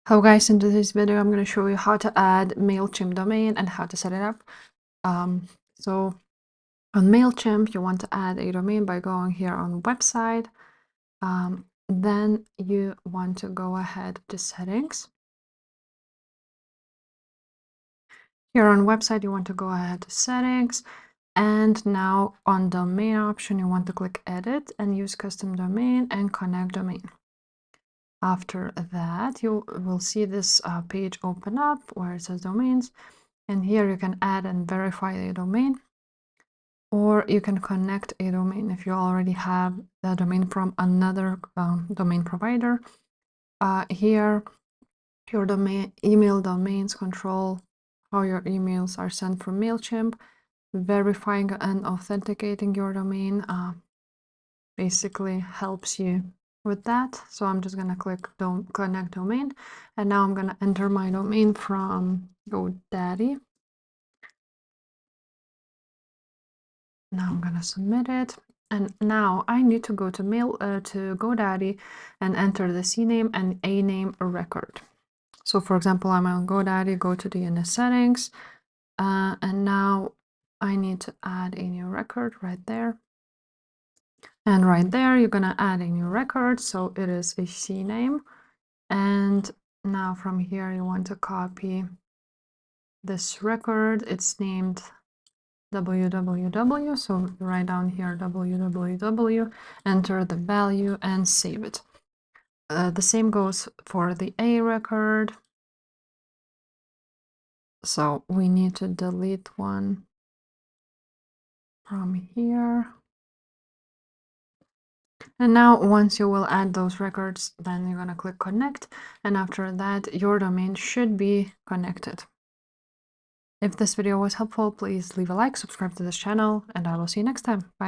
Hello guys, in today's video I'm going to show you how to add Mailchimp domain and how to set it up. So on Mailchimp you want to add a domain by going here on website. Then you want to go ahead to settings. Here on website you want to go ahead to settings, and now on domain option you want to click edit and use custom domain and connect domain. After that, you will see this page open up where it says domains, and here you can add and verify a domain, or you can connect a domain if you already have the domain from another domain provider. Here, your email domains control how your emails are sent from Mailchimp. Verifying and authenticating your domain basically helps you with that. So I'm just going to click connect domain, and now I'm going to enter my domain from GoDaddy. Now I'm going to submit it, and now I need to go to GoDaddy and enter the CNAME and a name record. So for example, I'm on GoDaddy, go to DNS settings, and now I need to add a new record right there. And right there, you're going to add a new record. So it is a CNAME. And now from here, you want to copy this record. It's named www. So write down here www, enter the value and save it. The same goes for the A record. So we need to delete one from here. And now once you will add those records, then you're going to click connect, and after that your domain should be connected. If this video was helpful, please leave a like, subscribe to this channel, and I will see you next time. Bye.